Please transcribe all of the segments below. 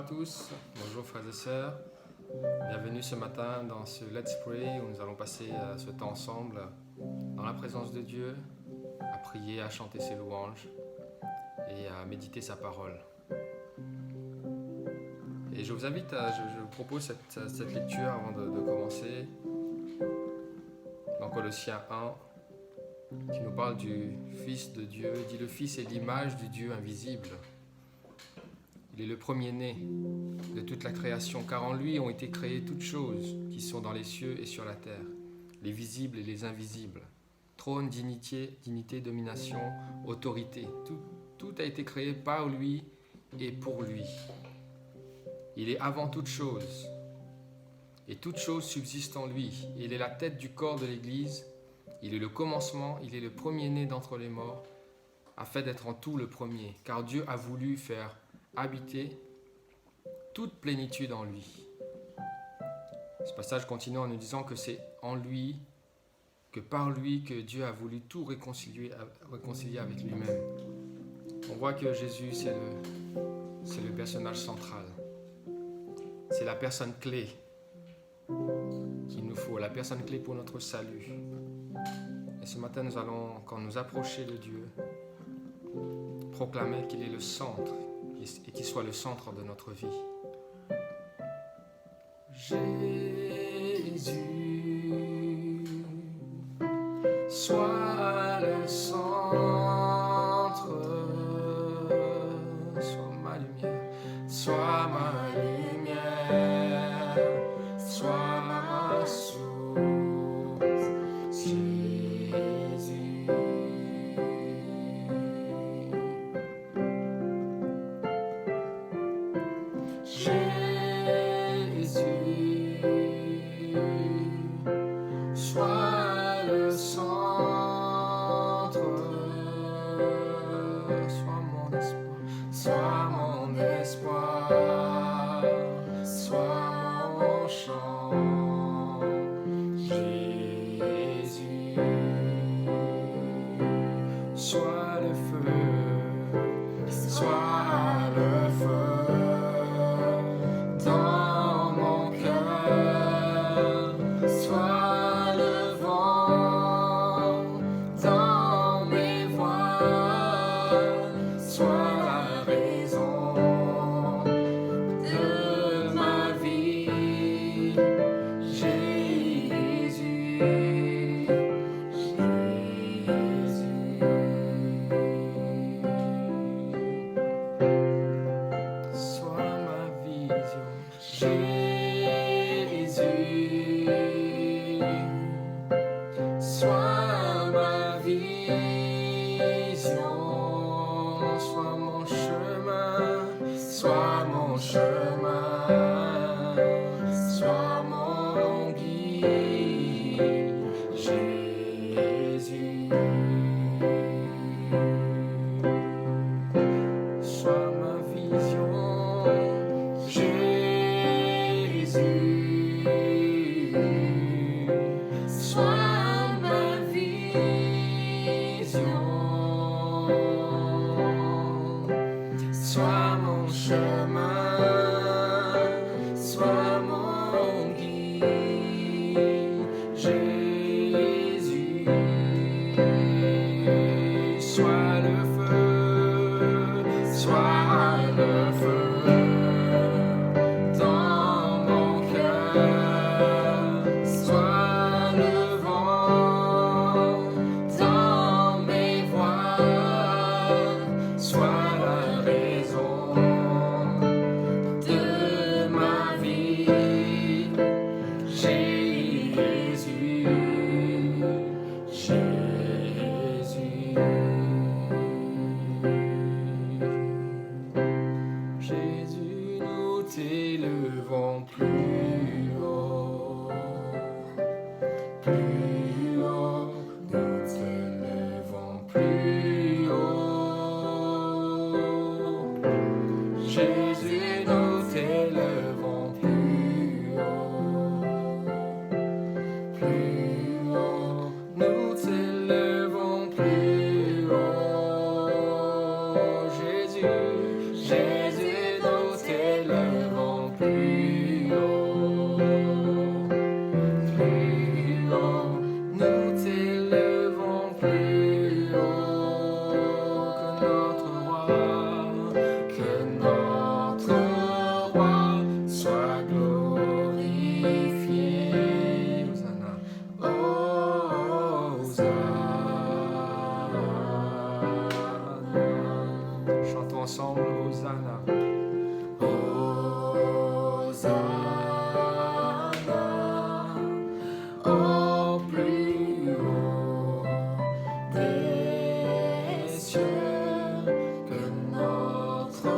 tous, bonjour frères et sœurs, bienvenue ce matin dans ce Let's Pray où nous allons passer ce temps ensemble dans la présence de Dieu, à prier, à chanter ses louanges et à méditer sa parole. Et je vous invite, je vous propose cette lecture avant de commencer dans Colossiens 1 qui nous parle du Fils de Dieu. Il dit: le Fils est l'image du Dieu invisible. Il est le premier-né de toute la création, car en lui ont été créées toutes choses qui sont dans les cieux et sur la terre, les visibles et les invisibles. Trône, dignité, domination, autorité. Tout a été créé par lui et pour lui. Il est avant toute chose, et toute chose subsiste en lui. Il est la tête du corps de l'Église. Il est le commencement, il est le premier-né d'entre les morts, afin d'être en tout le premier, car Dieu a voulu faire habiter toute plénitude en lui. Ce passage continue en nous disant que c'est en lui, que par lui, que Dieu a voulu tout réconcilier avec lui-même. On voit que Jésus, c'est le personnage central. C'est la personne clé qu'il nous faut, la personne clé pour notre salut. Et ce matin, nous allons, quand nous approcher de Dieu, proclamer qu'il est le centre et qu'il soit le centre de notre vie. Jésus, sois le centre, sois ma lumière, sois ma lumière, sois ma source, Jésus. Jésus, sois le centre, sois mon espoir, sois mon chant, Jésus, sois le feu, sois le feu dans mon cœur, sois le vent dans mes voiles, sois la raison de ma vie, Jésus, Jésus. Sois ma vision, Jésus, sois ma vision, sois mon chemin, sois mon chemin, sois mon guide, Jésus. Sois ma vision, Jésus, sois ma vision, sois mon chemin, sois mon guide, Jésus, sois le feu, sois le feu dans mon cœur, sois le vent dans mes voiles, sois la raison de ma vie, Jésus, Jésus. Jésus, nous t'élevons plus haut, nous t'élevons plus haut. Jésus, nous t'élevons plus haut, plus au plus haut des cieux, que notre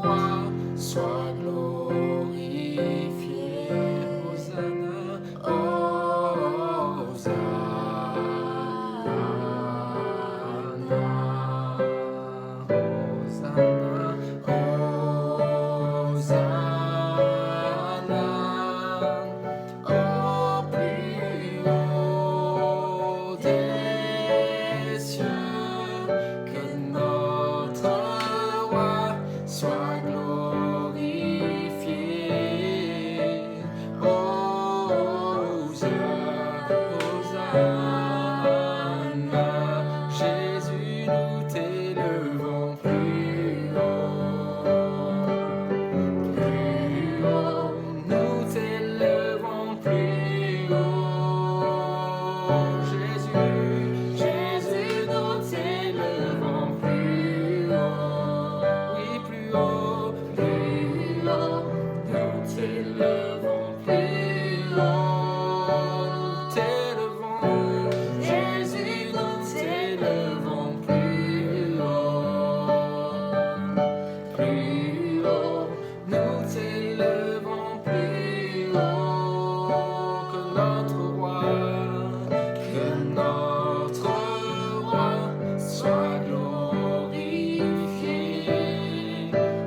roi soit glorifié. Hosanna, au plus haut des cieux, que notre roi soit glorifié. Hosanna, Jésus, nous t'élevons plus haut, nous t'élevons plus haut. Jésus, nous t'élevons plus haut, oui, plus haut, nous t'élevons plus haut, nous t'élevons, Jésus, nous t'élevons plus haut, nous t'élevons plus haut, que notre roi soit glorifié,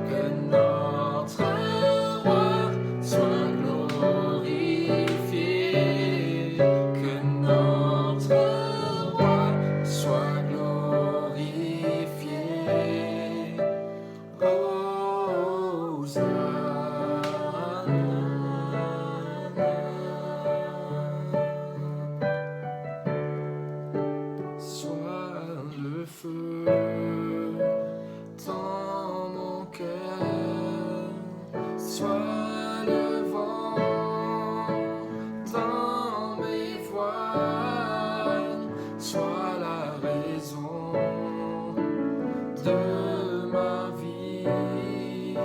que notre roi soit glorifié, que notre roi soit glorifié. Sois le feu dans mon cœur, sois le vent dans mes voiles, sois la raison de ma vie,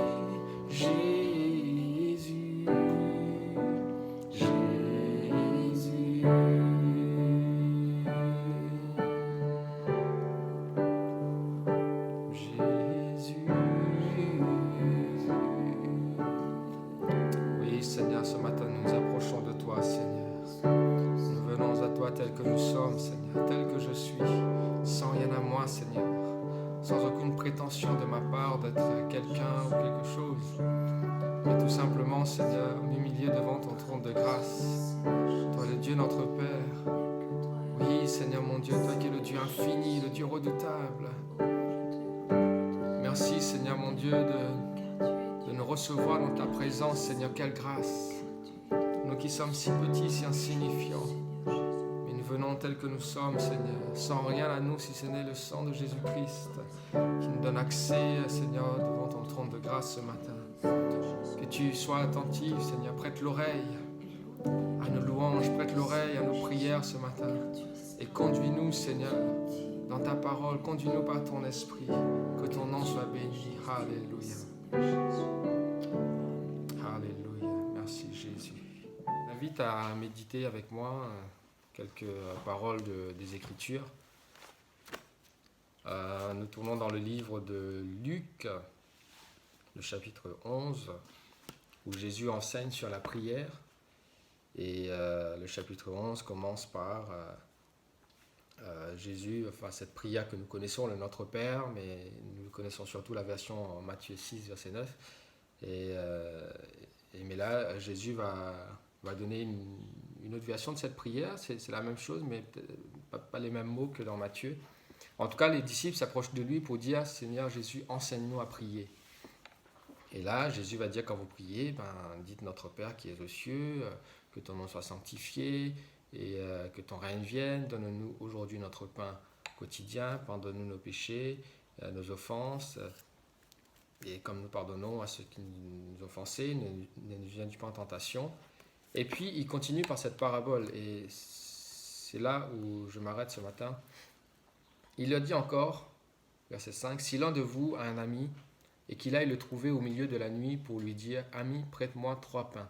Jésus, Jésus. Oui, Seigneur, ce matin nous nous approchons de toi, Seigneur. Nous venons à toi tel que nous sommes, Seigneur, tel que je suis, sans rien à moi, Seigneur, sans aucune prétention de ma part d'être quelqu'un ou quelque chose, mais tout simplement, Seigneur, m'humilier devant ton trône de grâce, toi le Dieu notre Père. Oui, Seigneur mon Dieu, toi qui es le Dieu infini, le Dieu redoutable. Merci, Seigneur mon Dieu, de nous recevoir dans ta présence, Seigneur. Quelle grâce! Nous qui sommes si petits, si insignifiants, mais nous venons tels que nous sommes, Seigneur, sans rien à nous si ce n'est le sang de Jésus-Christ qui nous donne accès, Seigneur, devant ton trône de grâce ce matin. Que tu sois attentif, Seigneur, prête l'oreille à nos louanges, prête l'oreille à nos prières ce matin et conduis-nous, Seigneur, dans ta parole, conduis-nous par ton esprit, que ton nom soit béni. Alléluia. Alléluia. Merci Jésus. Je t'invite à méditer avec moi quelques paroles des Écritures. Nous tournons dans le livre de Luc, le chapitre 11, où Jésus enseigne sur la prière. Et le chapitre 11 commence par Jésus, enfin cette prière que nous connaissons, le Notre Père, mais nous connaissons surtout la version en Matthieu 6, verset 9. Mais là, Jésus va donner une autre version de cette prière. C'est la même chose, mais pas les mêmes mots que dans Matthieu. En tout cas, les disciples s'approchent de lui pour dire « Seigneur Jésus, enseigne-nous à prier ». Et là, Jésus va dire quand vous priez, dites Notre Père qui est aux cieux, que ton nom soit sanctifié et que ton règne vienne. Donne-nous aujourd'hui notre pain quotidien, pardonne-nous nos péchés, nos offenses, et comme nous pardonnons à ceux qui nous offensés, ne nous viens pas en tentation. Et puis, il continue par cette parabole, et c'est là où je m'arrête ce matin. Il leur dit encore, verset 5, « Si l'un de vous a un ami, et qu'il aille le trouver au milieu de la nuit pour lui dire « Ami, prête-moi 3 pains. »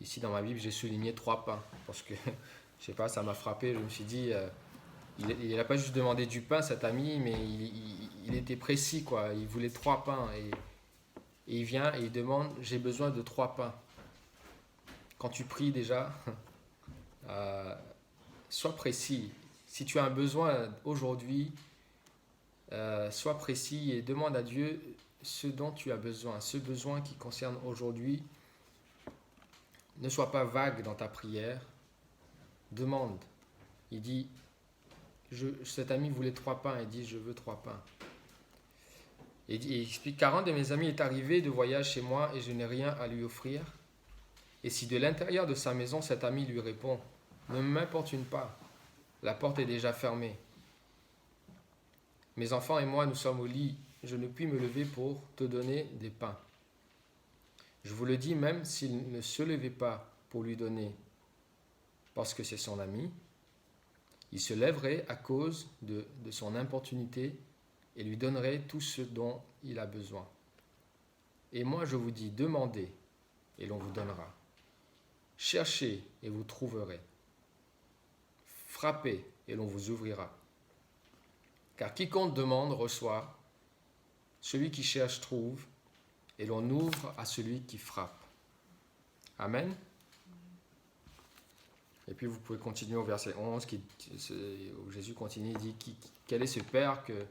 ici dans ma Bible, j'ai souligné 3 pains. Parce que, je sais pas, ça m'a frappé. Je me suis dit, il n'a pas juste demandé du pain, cet ami, mais il était précis, quoi. Il voulait 3 pains. Et il vient et il demande, j'ai besoin de 3 pains. Quand tu pries déjà, sois précis. Si tu as un besoin aujourd'hui, sois précis et demande à Dieu ce dont tu as besoin, ce besoin qui concerne aujourd'hui. Ne sois pas vague dans ta prière. Demande. Il dit, cet ami voulait 3 pains. Il dit, je veux 3 pains. Et il explique, car un de mes amis est arrivé de voyage chez moi et je n'ai rien à lui offrir. Et si de l'intérieur de sa maison, cet ami lui répond, ne m'importune pas, la porte est déjà fermée. Mes enfants et moi, nous sommes au lit, je ne puis me lever pour te donner des pains. Je vous le dis, même s'il ne se levait pas pour lui donner, parce que c'est son ami, il se lèverait à cause de son importunité et lui donnerait tout ce dont il a besoin. Et moi, je vous dis, demandez et l'on vous donnera. Cherchez et vous trouverez. Frappez et l'on vous ouvrira. Car quiconque demande reçoit, celui qui cherche trouve, et l'on ouvre à celui qui frappe. Amen. Et puis vous pouvez continuer au verset 11, où Jésus continue, il dit, quel est ce père que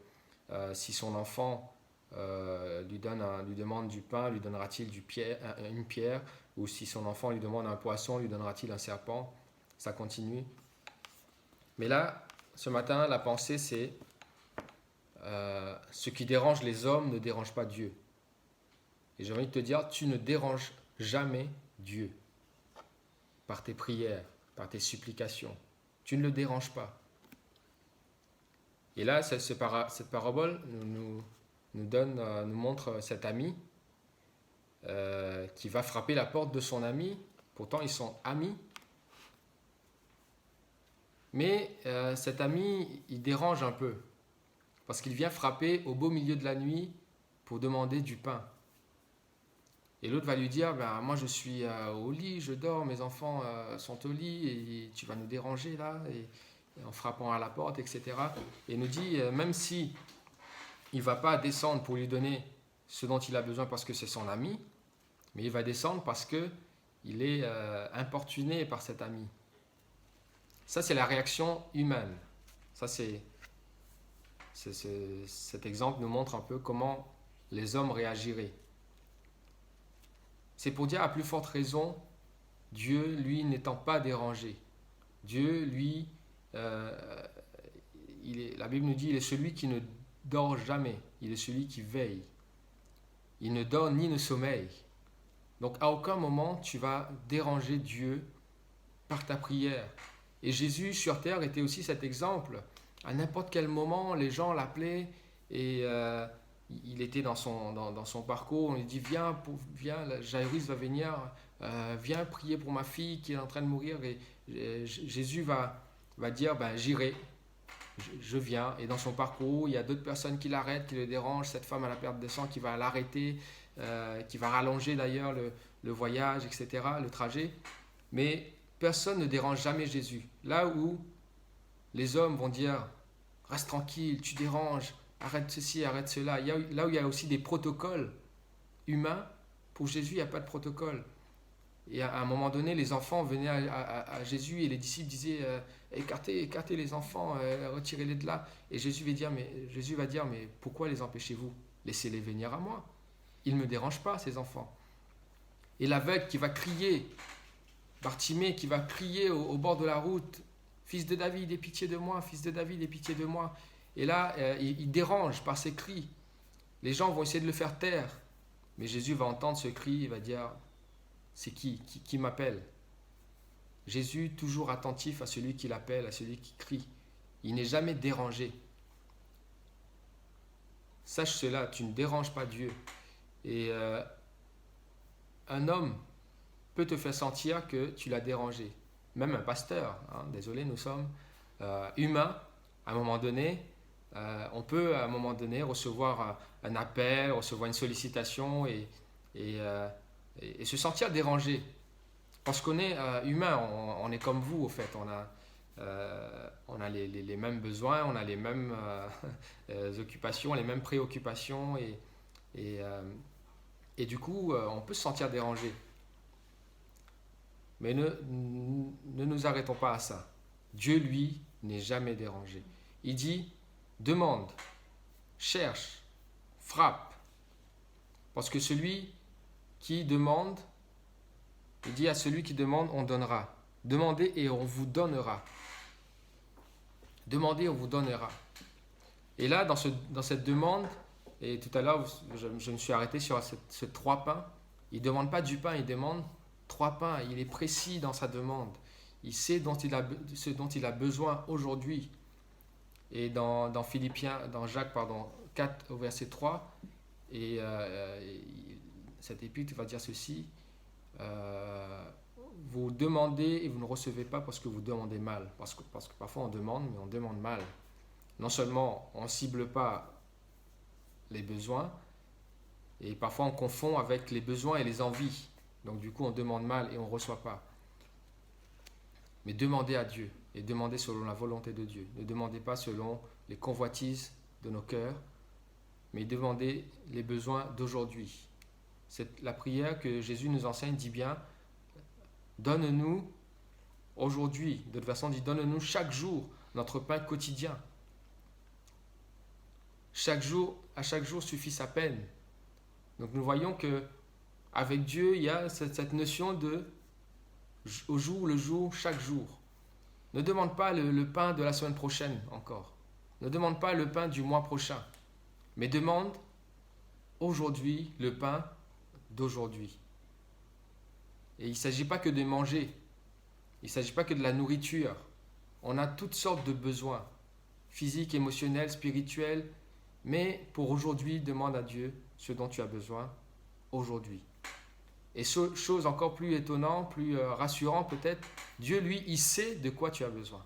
si son enfant lui demande du pain, lui donnera-t-il une pierre, ou si son enfant lui demande un poisson, lui donnera-t-il un serpent? Ça continue. Mais là, ce matin, la pensée, c'est ce qui dérange les hommes ne dérange pas Dieu. Et j'ai envie de te dire, tu ne déranges jamais Dieu par tes prières, par tes supplications. Tu ne le déranges pas. Et là, cette parabole nous montre cet ami qui va frapper la porte de son ami. Pourtant, ils sont amis. Mais cet ami, il dérange un peu. Parce qu'il vient frapper au beau milieu de la nuit pour demander du pain. Et l'autre va lui dire, moi je suis au lit, je dors, mes enfants sont au lit, et tu vas nous déranger là, et en frappant à la porte, etc. Et il nous dit, même si il ne va pas descendre pour lui donner ce dont il a besoin parce que c'est son ami, mais il va descendre parce qu'il est importuné par cet ami. Ça, c'est la réaction humaine. Ça, cet exemple nous montre un peu comment les hommes réagiraient. C'est pour dire à plus forte raison, Dieu, lui, n'étant pas dérangé. Dieu, lui, la Bible nous dit, il est celui qui ne dort jamais. Il est celui qui veille. Il ne dort ni ne sommeille. Donc, à aucun moment, tu vas déranger Dieu par ta prière. Et Jésus, sur terre, était aussi cet exemple. À n'importe quel moment, les gens l'appelaient et il était dans son parcours. On lui dit, viens, Jairus va venir, viens prier pour ma fille qui est en train de mourir. Et Jésus va dire, j'irai, je viens. Et dans son parcours, il y a d'autres personnes qui l'arrêtent, qui le dérangent. Cette femme à la perte de sang qui va l'arrêter, qui va rallonger d'ailleurs le voyage, etc., le trajet. Mais personne ne dérange jamais Jésus. Là où les hommes vont dire, reste tranquille, tu déranges, arrête ceci, arrête cela. Là où il y a aussi des protocoles humains, pour Jésus, il n'y a pas de protocole. Et à un moment donné, les enfants venaient à Jésus et les disciples disaient, écartez les enfants, retirez-les de là. Et Jésus va dire, mais pourquoi les empêchez-vous? Laissez-les venir à moi. Ils ne me dérangent pas, ces enfants. Et l'aveugle qui va crier, Bartimée qui va crier au bord de la route, Fils de David, aie pitié de moi, Fils de David, aie pitié de moi. Et là, il dérange par ses cris. Les gens vont essayer de le faire taire. Mais Jésus va entendre ce cri et va dire, c'est qui m'appelle? Jésus, toujours attentif à celui qui l'appelle, à celui qui crie. Il n'est jamais dérangé. Sache cela, tu ne déranges pas Dieu. Et un homme peut te faire sentir que tu l'as dérangé. Même un pasteur, désolé, nous sommes humains. À un moment donné, on peut à un moment donné recevoir un appel, recevoir une sollicitation et se sentir dérangé. Parce qu'on est humain, on est comme vous, au fait. On a les mêmes besoins, on a les mêmes occupations, les mêmes préoccupations. Et, euh, et du coup, on peut se sentir dérangé. Mais ne nous arrêtons pas à ça. Dieu, lui, n'est jamais dérangé. Il dit, demande, cherche, frappe. Parce que celui qui demande, il dit à celui qui demande, on donnera. Demandez et on vous donnera. Demandez et on vous donnera. Et là, dans cette demande, et tout à l'heure, je me suis arrêté sur ces 3 pains. Il ne demande pas du pain, il demande 3 pains. Il est précis dans sa demande. Il sait ce dont il a besoin aujourd'hui. Et dans Jacques 4 au verset 3, cet épître va dire ceci, vous demandez et vous ne recevez pas parce que vous demandez mal. Parce que parfois on demande, mais on demande mal. Non seulement on ne cible pas les besoins, et parfois on confond avec les besoins et les envies. Donc du coup on demande mal et on ne reçoit pas. Mais demandez à Dieu et demandez selon la volonté de Dieu. Ne demandez pas selon les convoitises de nos cœurs, mais demandez les besoins d'aujourd'hui. La prière que Jésus nous enseigne dit bien, donne-nous aujourd'hui, de toute façon dit, donne-nous chaque jour notre pain quotidien. À chaque jour suffit sa peine. Donc nous voyons que avec Dieu, il y a cette notion de au jour le jour, chaque jour. Ne demande pas le pain de la semaine prochaine encore. Ne demande pas le pain du mois prochain. Mais demande aujourd'hui le pain d'aujourd'hui. Et il ne s'agit pas que de manger. Il ne s'agit pas que de la nourriture. On a toutes sortes de besoins, physiques, émotionnels, spirituels. Mais pour aujourd'hui, demande à Dieu ce dont tu as besoin aujourd'hui. Et chose encore plus étonnante, plus rassurante peut-être, Dieu, lui, il sait de quoi tu as besoin.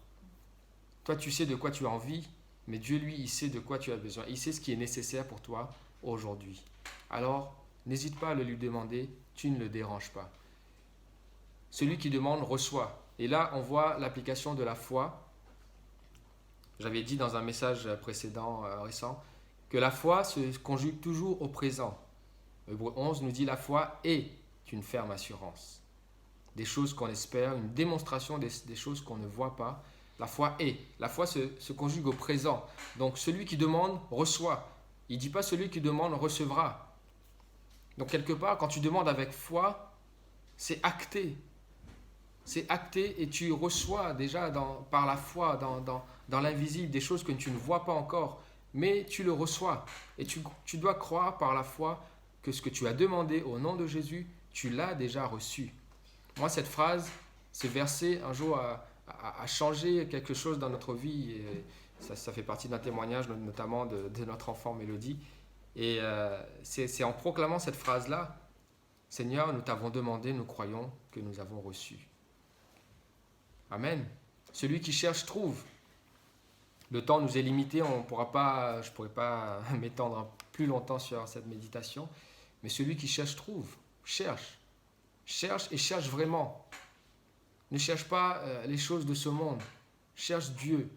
Toi, tu sais de quoi tu as envie, mais Dieu, lui, il sait de quoi tu as besoin. Il sait ce qui est nécessaire pour toi aujourd'hui. Alors, n'hésite pas à le lui demander, tu ne le déranges pas. Celui qui demande reçoit. Et là, on voit l'application de la foi. J'avais dit dans un message précédent, récent, que la foi se conjugue toujours au présent. Hébreux 11 nous dit la foi est une ferme assurance. Des choses qu'on espère, une démonstration des choses qu'on ne voit pas. La foi est. La foi se conjugue au présent. Donc celui qui demande reçoit. Il ne dit pas celui qui demande recevra. Donc quelque part, quand tu demandes avec foi, c'est acté. C'est acté et tu reçois déjà par la foi, dans l'invisible, des choses que tu ne vois pas encore. Mais tu le reçois. Et tu dois croire par la foi que ce que tu as demandé au nom de Jésus, tu l'as déjà reçu. Moi, cette phrase, ce verset, un jour, a changé quelque chose dans notre vie. Et ça fait partie d'un témoignage, notamment de notre enfant Mélodie. Et c'est en proclamant cette phrase-là, Seigneur, nous t'avons demandé, nous croyons que nous avons reçu. Amen. Celui qui cherche trouve. Le temps nous est limité, je ne pourrais pas m'étendre plus longtemps sur cette méditation. Mais celui qui cherche trouve. Cherche. Cherche et cherche vraiment. Ne cherche pas les choses de ce monde. Cherche Dieu.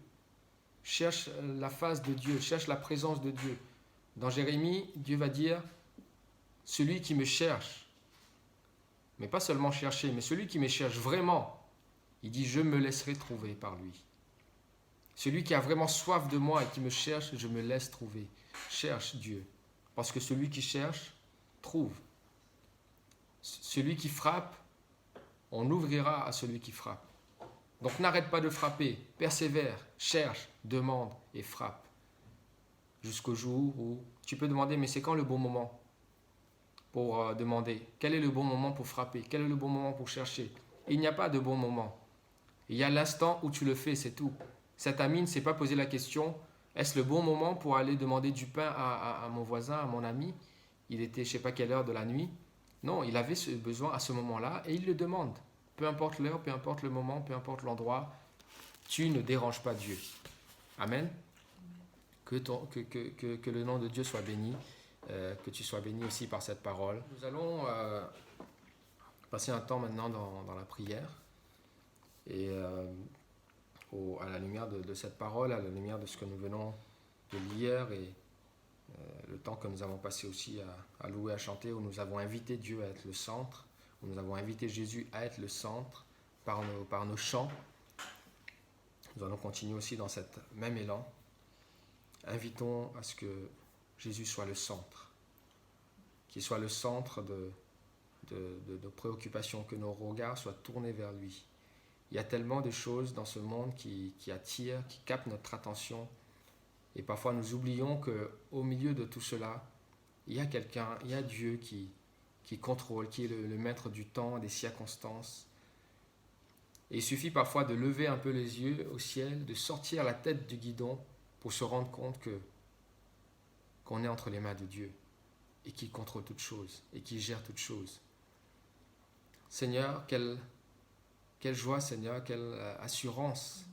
Cherche la face de Dieu. Cherche la présence de Dieu. Dans Jérémie, Dieu va dire, celui qui me cherche, mais pas seulement chercher, mais celui qui me cherche vraiment, il dit, je me laisserai trouver par lui. Celui qui a vraiment soif de moi et qui me cherche, je me laisse trouver. Cherche Dieu. Parce que celui qui cherche, trouve. Celui qui frappe, on ouvrira à celui qui frappe. Donc n'arrête pas de frapper, persévère, cherche, demande et frappe. Jusqu'au jour où tu peux demander, mais c'est quand le bon moment pour demander? Quel est le bon moment pour frapper? Quel est le bon moment pour chercher? Il n'y a pas de bon moment. Il y a l'instant où tu le fais, c'est tout. Cet ami ne s'est pas posé la question, est-ce le bon moment pour aller demander du pain à mon voisin, à mon ami? Il était je ne sais pas quelle heure de la nuit. Non, il avait ce besoin à ce moment-là et il le demande. Peu importe l'heure, peu importe le moment, peu importe l'endroit, tu ne déranges pas Dieu. Amen. Que le nom de Dieu soit béni, que tu sois béni aussi par cette parole. Nous allons passer un temps maintenant dans la prière et à la lumière de cette parole, à la lumière de ce que nous venons de lire et le temps que nous avons passé aussi à louer, à chanter, où nous avons invité Dieu à être le centre, où nous avons invité Jésus à être le centre par nos chants. Nous allons continuer aussi dans cet même élan. Invitons à ce que Jésus soit le centre, qu'il soit le centre de nos préoccupations, que nos regards soient tournés vers lui. Il y a tellement de choses dans ce monde qui attirent, qui captent notre attention. Et parfois nous oublions qu'au milieu de tout cela, il y a quelqu'un, il y a Dieu qui contrôle, qui est le maître du temps, des circonstances. Et il suffit parfois de lever un peu les yeux au ciel, de sortir la tête du guidon pour se rendre compte qu'on est entre les mains de Dieu et qu'il contrôle toutes choses et qu'il gère toutes choses. Seigneur, quelle joie, Seigneur, quelle assurance,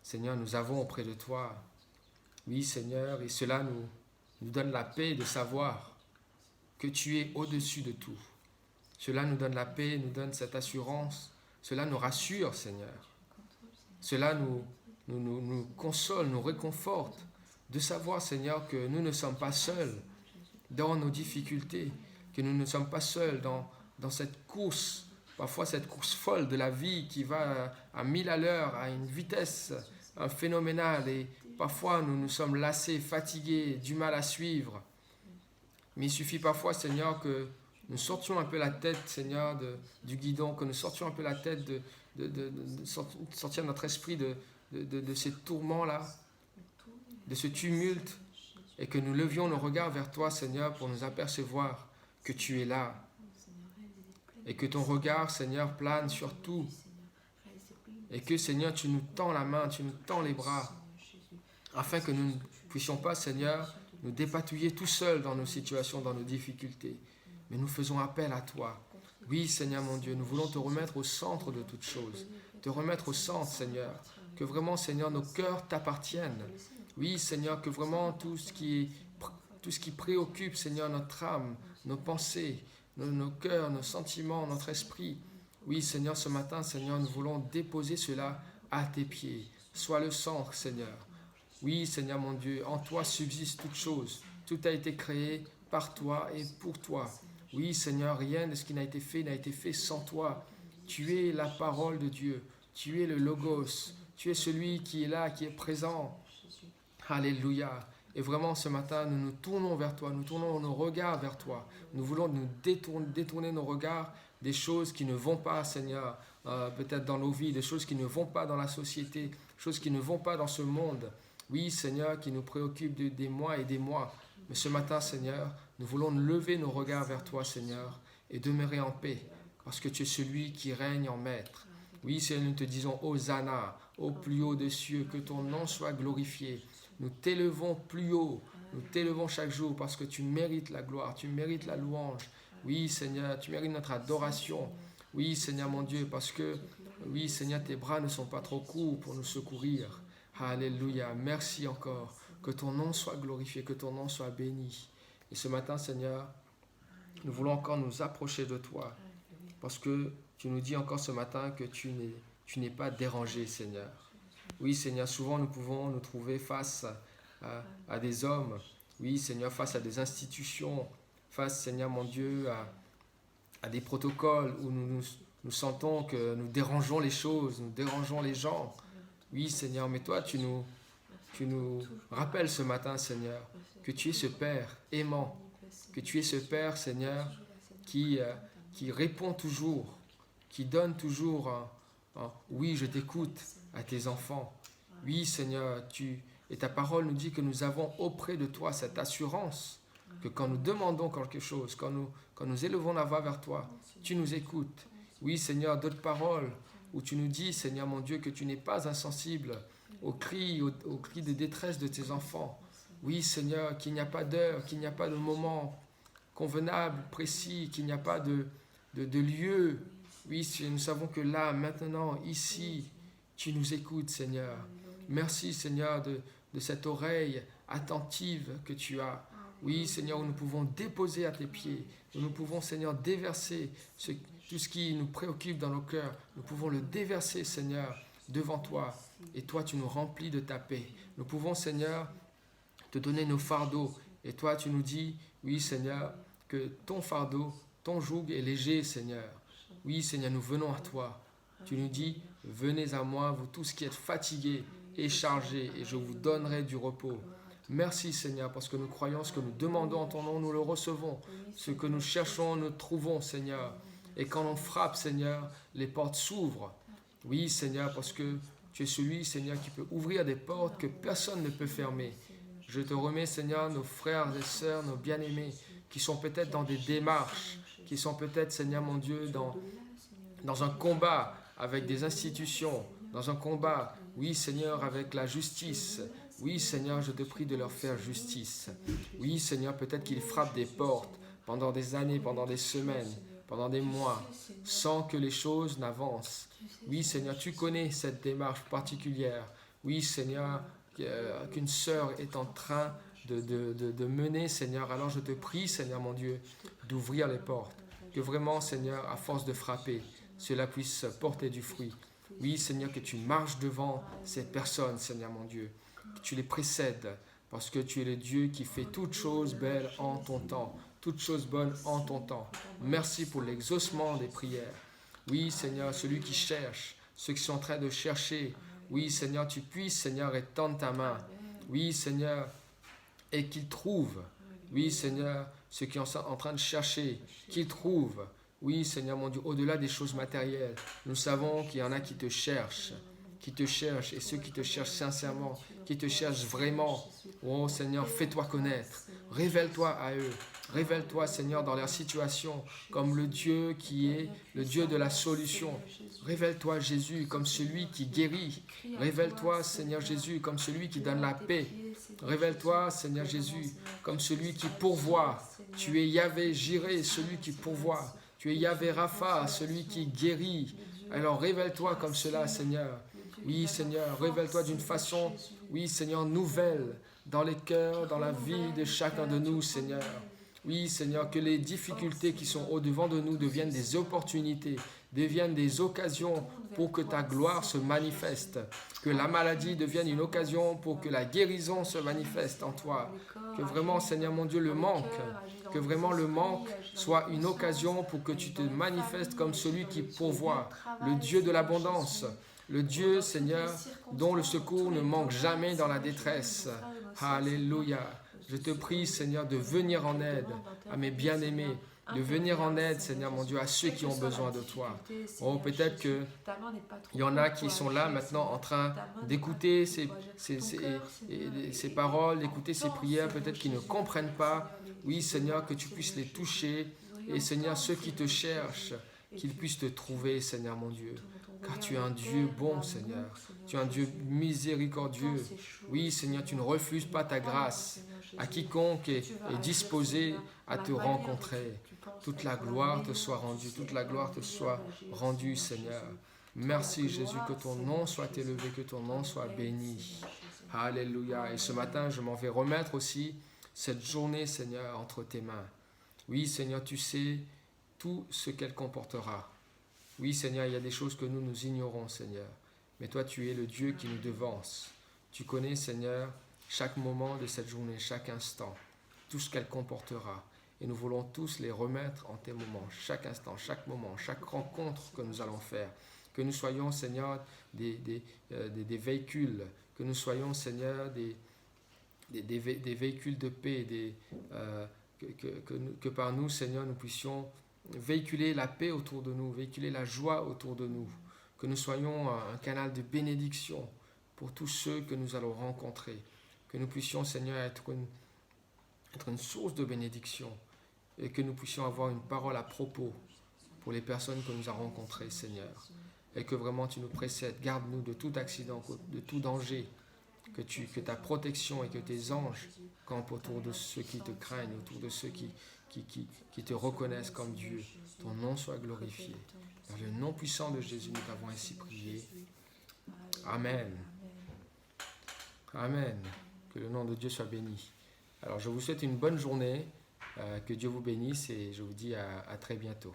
Seigneur, nous avons auprès de toi. Oui, Seigneur, et cela nous donne la paix de savoir que tu es au-dessus de tout. Cela nous donne la paix, nous donne cette assurance. Cela nous rassure, Seigneur. Cela nous console, nous réconforte de savoir, Seigneur, que nous ne sommes pas seuls dans nos difficultés, que nous ne sommes pas seuls dans cette course, parfois cette course folle de la vie qui va à 1000 à l'heure, à une vitesse phénoménale, et parfois nous nous sommes lassés, fatigués, du mal à suivre. Mais il suffit parfois, Seigneur, que nous sortions un peu la tête, Seigneur, du guidon, que nous sortions un peu la tête, sortir notre esprit de ces tourments-là, de ce tumulte, et que nous levions nos regards vers toi, Seigneur, pour nous apercevoir que tu es là, et que ton regard, Seigneur, plane sur tout, et que, Seigneur, tu nous tends la main, tu nous tends les bras, afin que nous ne puissions pas, Seigneur, nous dépatouiller tout seuls dans nos situations, dans nos difficultés, mais nous faisons appel à toi. Oui, Seigneur mon Dieu, nous voulons te remettre au centre de toutes choses, te remettre au centre, Seigneur, que vraiment, Seigneur, nos cœurs t'appartiennent. Oui, Seigneur, que vraiment tout ce qui préoccupe, Seigneur, notre âme, nos pensées, nos cœurs, nos sentiments, notre esprit. Oui, Seigneur, ce matin, Seigneur, nous voulons déposer cela à tes pieds. Sois le centre, Seigneur. Oui, Seigneur mon Dieu, en toi subsiste toute chose. Tout a été créé par toi et pour toi. Oui, Seigneur, rien de ce qui n'a été fait sans toi. Tu es la parole de Dieu. Tu es le Logos. Tu es celui qui est là, qui est présent. Alléluia. Et vraiment, ce matin, nous nous tournons vers toi. Nous tournons nos regards vers toi. Nous voulons nous détourner nos regards des choses qui ne vont pas, Seigneur, peut-être dans nos vies, des choses qui ne vont pas dans la société, des choses qui ne vont pas dans ce monde. Oui, Seigneur, qui nous préoccupe des mois et des mois. Mais ce matin, Seigneur, nous voulons lever nos regards vers toi, Seigneur, et demeurer en paix, parce que tu es celui qui règne en maître. Oui, Seigneur, nous te disons, Hosanna, au plus haut des cieux, que ton nom soit glorifié. Nous t'élevons plus haut, nous t'élevons chaque jour, parce que tu mérites la gloire, tu mérites la louange. Oui, Seigneur, tu mérites notre adoration. Oui, Seigneur mon Dieu, parce que, oui, Seigneur, tes bras ne sont pas trop courts pour nous secourir. Alléluia, merci encore. Que ton nom soit glorifié, que ton nom soit béni. Et ce matin, Seigneur, nous voulons encore nous approcher de toi. Parce que tu nous dis encore ce matin que tu n'es pas dérangé, Seigneur. Oui, Seigneur, souvent nous pouvons nous trouver face à des hommes. Oui, Seigneur, face à des institutions. Face, Seigneur mon Dieu, à des protocoles où nous sentons que nous dérangeons les choses, nous dérangeons les gens. Oui, Seigneur, mais toi, tu nous rappelles ce matin, Seigneur, que tu es ce Père aimant, que tu es ce Père, Seigneur, qui répond toujours, qui donne toujours un oui, je t'écoute à tes enfants. Oui, Seigneur, et ta parole nous dit que nous avons auprès de toi cette assurance que quand nous demandons quelque chose, quand nous élevons la voix vers toi, tu nous écoutes. Oui, Seigneur, d'autres paroles où tu nous dis, Seigneur mon Dieu, que tu n'es pas insensible aux cris de détresse de tes enfants. Oui, Seigneur, qu'il n'y a pas d'heure, qu'il n'y a pas de moment convenable, précis, qu'il n'y a pas de lieu. Oui, nous savons que là, maintenant, ici, tu nous écoutes, Seigneur. Merci, Seigneur, de cette oreille attentive que tu as. Oui, Seigneur, où nous pouvons déposer à tes pieds, où nous pouvons, Seigneur, déverser Tout ce qui nous préoccupe dans nos cœurs, nous pouvons le déverser, Seigneur, devant toi. Et toi, tu nous remplis de ta paix. Nous pouvons, Seigneur, te donner nos fardeaux. Et toi, tu nous dis, oui, Seigneur, que ton fardeau, ton joug est léger, Seigneur. Oui, Seigneur, nous venons à toi. Tu nous dis, venez à moi, vous tous qui êtes fatigués et chargés, et je vous donnerai du repos. Merci, Seigneur, parce que nous croyons ce que nous demandons en ton nom, nous le recevons. Ce que nous cherchons, nous trouvons, Seigneur. Et quand on frappe, Seigneur, les portes s'ouvrent. Oui, Seigneur, parce que tu es celui, Seigneur, qui peut ouvrir des portes que personne ne peut fermer. Je te remets, Seigneur, nos frères et sœurs, nos bien-aimés, qui sont peut-être dans des démarches, qui sont peut-être, Seigneur mon Dieu, dans un combat avec des institutions, dans un combat, oui, Seigneur, avec la justice. Oui, Seigneur, je te prie de leur faire justice. Oui, Seigneur, peut-être qu'ils frappent des portes pendant des années, pendant des semaines, pendant des mois, sans que les choses n'avancent. Oui, Seigneur, tu connais cette démarche particulière. Oui, Seigneur, qu'une sœur est en train de mener, Seigneur. Alors je te prie, Seigneur mon Dieu, d'ouvrir les portes. Que vraiment, Seigneur, à force de frapper, cela puisse porter du fruit. Oui, Seigneur, que tu marches devant ces personnes, Seigneur mon Dieu. Que tu les précèdes, parce que tu es le Dieu qui fait toutes choses belles en ton temps. Toutes choses bonnes en ton temps. Merci pour l'exaucement des prières. Oui, Seigneur, celui qui cherche, ceux qui sont en train de chercher. Oui, Seigneur, tu puisses, Seigneur, étendre ta main. Oui, Seigneur, et qu'ils trouvent. Oui, Seigneur, ceux qui sont en train de chercher, qu'ils trouvent. Oui, Seigneur mon Dieu, au-delà des choses matérielles, nous savons qu'il y en a qui te cherchent, et ceux qui te cherchent sincèrement, qui te cherchent vraiment. Oh Seigneur, fais-toi connaître, révèle-toi à eux, révèle-toi Seigneur dans leur situation, comme le Dieu qui est le Dieu de la solution. Révèle-toi Jésus comme celui qui guérit, révèle-toi Seigneur Jésus comme celui qui donne la paix. Révèle-toi, Seigneur Jésus, comme celui qui pourvoit. Tu es Yahvé Jiré, celui qui pourvoit. Tu es Yahvé Rapha, celui qui guérit. Alors révèle-toi comme cela, Seigneur. Oui, Seigneur, révèle-toi d'une façon, oui, Seigneur, nouvelle dans les cœurs, dans la vie de chacun de nous, Seigneur. Oui, Seigneur, que les difficultés qui sont au-devant de nous deviennent des opportunités, deviennent des occasions pour que ta gloire se manifeste. Que la maladie devienne une occasion pour que la guérison se manifeste en toi. Que vraiment, Seigneur mon Dieu, le manque, que vraiment le manque soit une occasion pour que tu te manifestes comme celui qui pourvoit, le Dieu de l'abondance, le Dieu, Seigneur, dont le secours ne manque jamais dans la détresse. Alléluia. Je te prie, Seigneur, de venir en aide à mes bien-aimés, de venir en aide, Seigneur mon Dieu, à ceux qui ont besoin de toi. Oh, peut-être qu'il y en a qui sont là maintenant en train d'écouter ces paroles, d'écouter ces prières, peut-être qu'ils ne comprennent pas. Oui, Seigneur, que tu puisses les toucher. Et Seigneur, ceux qui te cherchent, qu'ils puissent te trouver, Seigneur mon Dieu. Car tu es un Dieu bon, Seigneur. Tu es un Dieu miséricordieux. Oui, Seigneur, tu ne refuses pas ta grâce à quiconque est disposé à te rencontrer. Toute la gloire te soit rendue, toute la gloire te soit rendue, Seigneur. Merci, Jésus, que ton nom soit élevé, que ton nom soit béni. Alléluia. Et ce matin, je m'en vais remettre aussi cette journée, Seigneur, entre tes mains. Oui, Seigneur, tu sais tout ce qu'elle comportera. Oui, Seigneur, il y a des choses que nous ignorons, Seigneur. Mais toi, tu es le Dieu qui nous devance. Tu connais, Seigneur, chaque moment de cette journée, chaque instant, tout ce qu'elle comportera. Et nous voulons tous les remettre en tes moments, chaque instant, chaque moment, chaque rencontre que nous allons faire. Que nous soyons, Seigneur, des véhicules, que nous soyons, Seigneur, des véhicules de paix, que par nous, Seigneur, nous puissions véhiculer la paix autour de nous, véhiculer la joie autour de nous, que nous soyons un canal de bénédiction pour tous ceux que nous allons rencontrer, que nous puissions, Seigneur, être une source de bénédiction et que nous puissions avoir une parole à propos pour les personnes que nous avons rencontrées, Seigneur, et que vraiment tu nous précèdes, garde-nous de tout accident, de tout danger, que ta protection et que tes anges campent autour de ceux qui te craignent, autour de ceux qui te reconnaissent comme Dieu. Ton nom soit glorifié. Dans le nom puissant de Jésus, nous t'avons ainsi prié. Amen. Amen. Que le nom de Dieu soit béni. Alors, je vous souhaite une bonne journée. Que Dieu vous bénisse et je vous dis à très bientôt.